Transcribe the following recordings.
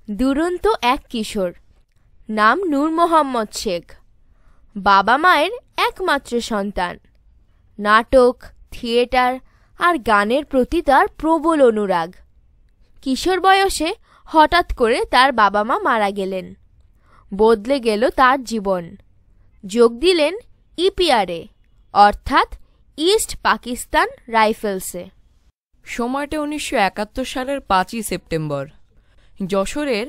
দুরন্ত এক কিশোর, নাম নূর মোহাম্মদ শেখ। বাবা মায়ের একমাত্র সন্তান। নাটক, থিয়েটার আর গানের প্রতি তার প্রবল অনুরাগ। কিশোর বয়সে হঠাৎ করে তার বাবা মা মারা গেলেন। বদলে গেল তার জীবন। যোগ দিলেন ইপিআরে, অর্থাৎ ইস্ট পাকিস্তান রাইফেলসে। সময়টা 1971 সালের 5ই সেপ্টেম্বর। যশোরের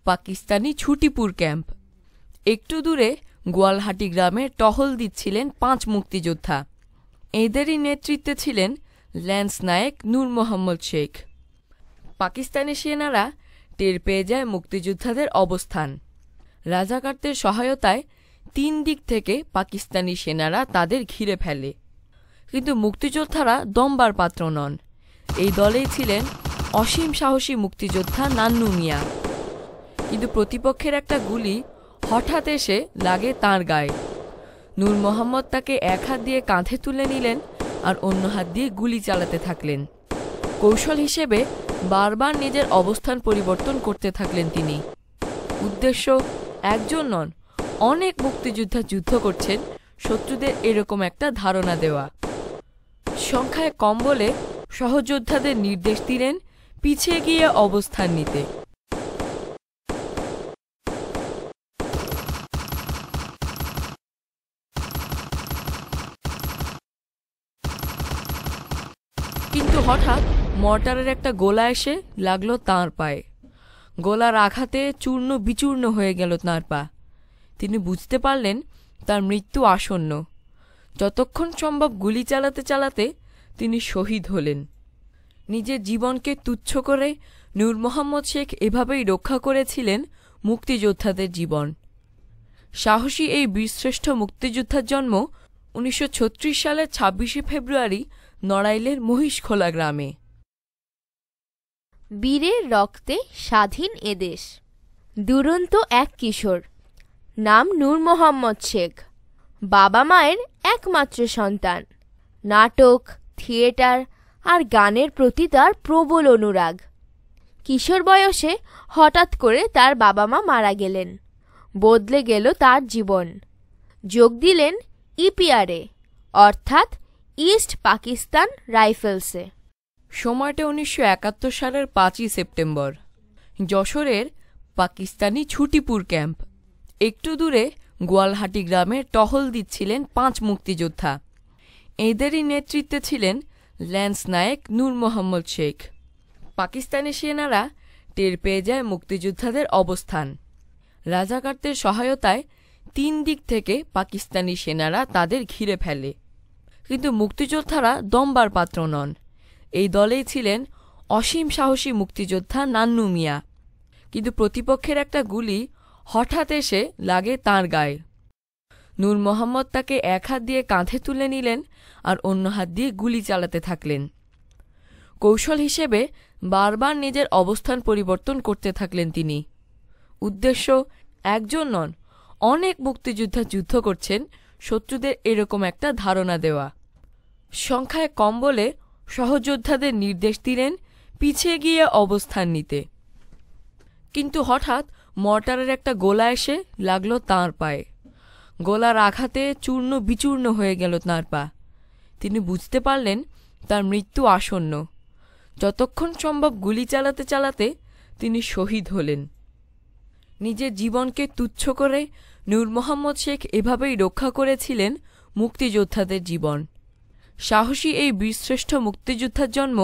পাকিস্তানি ছুটিপুর ক্যাম্প। একটু দূরে গোয়ালহাটি গ্রামে টহল দিচ্ছিলেন 5 মুক্তিযোদ্ধা। এদেরই নেতৃত্বে ছিলেন ল্যান্স নায়েক নূর মোহাম্মদ শেখ। পাকিস্তানি সেনারা টের পেয়ে যায় মুক্তিযোদ্ধাদের অবস্থান। রাজাকারদের সহায়তায় 3 দিক থেকে পাকিস্তানি সেনারা তাদের ঘিরে ফেলে। কিন্তু মুক্তিযোদ্ধারা দমবার পাত্র নন। এই দলেই ছিলেন অসীম সাহসী মুক্তিযোদ্ধা নান্নু মিয়া। কিন্তু প্রতিপক্ষের একটা গুলি হঠাৎ এসে লাগে তাঁর গায়ে। নূর মোহাম্মদ তাকে এক হাত দিয়ে কাঁধে তুলে নিলেন আর অন্য হাত দিয়ে গুলি চালাতে থাকলেন। কৌশল হিসেবে বারবার নিজের অবস্থান পরিবর্তন করতে থাকলেন তিনি। উদ্দেশ্য একজন নন, অনেক মুক্তিযোদ্ধা যুদ্ধ করছেন, শত্রুদের এরকম একটা ধারণা দেওয়া। সংখ্যায় কম বলে সহযোদ্ধাদের নির্দেশ দিলেন পিছিয়ে গিয়ে অবস্থান নিতে। কিন্তু হঠাৎ মর্টারের একটা গোলা এসে লাগলো তাঁর পায়ে। গোলার আঘাতে চূর্ণ বিচূর্ণ হয়ে গেল তাঁর পা। তিনি বুঝতে পারলেন তার মৃত্যু আসন্ন। যতক্ষণ সম্ভব গুলি চালাতে চালাতে তিনি শহীদ হলেন। নিজের জীবনকে তুচ্ছ করে নূর মোহাম্মদ শেখ এভাবেই রক্ষা করেছিলেন মুক্তিযোদ্ধাদের জীবন। সাহসী এই বীরশ্রেষ্ঠ মুক্তিযোদ্ধার জন্ম 1936 সালের 26শে ফেব্রুয়ারি নড়াইলের মহিষখোলা গ্রামে। বীরের রক্তে স্বাধীন এদেশ। দুরন্ত এক কিশোর, নাম নূর মোহাম্মদ শেখ। বাবা মায়ের একমাত্র সন্তান। নাটক, থিয়েটার আর গানের প্রতি তার প্রবল অনুরাগ। কিশোর বয়সে হঠাৎ করে তার বাবা মা মারা গেলেন। বদলে গেল তার জীবন। যোগ দিলেন ইপিআরে, অর্থাৎ ইস্ট পাকিস্তান রাইফেলসে। সময়টা 1971 সালের 5ই সেপ্টেম্বর। যশোরের পাকিস্তানি ছুটিপুর ক্যাম্প। একটু দূরে গোয়ালহাটি গ্রামে টহল দিচ্ছিলেন 5 মুক্তিযোদ্ধা। এদেরই নেতৃত্বে ছিলেন ল্যান্স নায়েক নূর মোহাম্মদ শেখ। পাকিস্তানি সেনারা টের পেয়ে যায় মুক্তিযোদ্ধাদের অবস্থান। রাজাকারদের সহায়তায় 3 দিক থেকে পাকিস্তানি সেনারা তাদের ঘিরে ফেলে। কিন্তু মুক্তিযোদ্ধারা দমবার পাত্র নন। এই দলেই ছিলেন অসীম সাহসী মুক্তিযোদ্ধা নান্নু মিয়া। কিন্তু প্রতিপক্ষের একটা গুলি হঠাৎ এসে লাগে তাঁর গায়ে। নূর মোহাম্মদ তাকে এক হাত দিয়ে কাঁধে তুলে নিলেন আর অন্য হাত দিয়ে গুলি চালাতে থাকলেন। কৌশল হিসেবে বারবার নিজের অবস্থান পরিবর্তন করতে থাকলেন তিনি। উদ্দেশ্য একজন নন, অনেক মুক্তিযোদ্ধা যুদ্ধ করছেন, শত্রুদের এরকম একটা ধারণা দেওয়া। সংখ্যায় কম বলে সহযোদ্ধাদের নির্দেশ দিলেন পিছিয়ে গিয়ে অবস্থান নিতে। কিন্তু হঠাৎ মর্টারের একটা গোলা এসে লাগলো তাঁর পায়ে। গোলার আঘাতে চূর্ণ বিচূর্ণ হয়ে গেল তাঁর পা। তিনি বুঝতে পারলেন তার মৃত্যু আসন্ন। যতক্ষণ সম্ভব গুলি চালাতে চালাতে তিনি শহীদ হলেন। নিজের জীবনকে তুচ্ছ করে নূর মোহাম্মদ শেখ এভাবেই রক্ষা করেছিলেন মুক্তিযোদ্ধাদের জীবন। সাহসী এই বীরশ্রেষ্ঠ মুক্তিযোদ্ধার জন্ম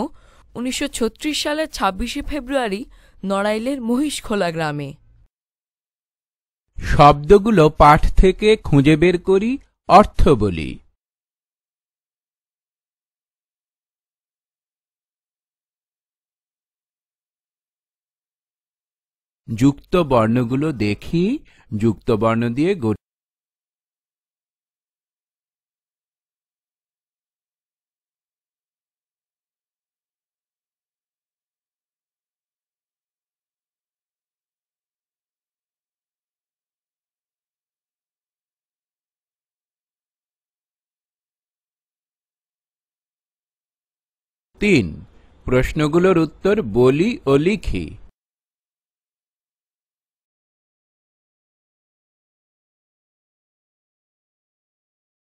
1936 সালের 26শে ফেব্রুয়ারি নড়াইলের মহিষখোলা গ্রামে। শব্দগুলো পাঠ থেকে খুঁজে বের করি, অর্থ বলি। যুক্ত বর্ণগুলো দেখি। যুক্ত বর্ণ দিয়ে গঠিত। তিন, প্রশ্নগুলোর উত্তর বলি ও লিখি।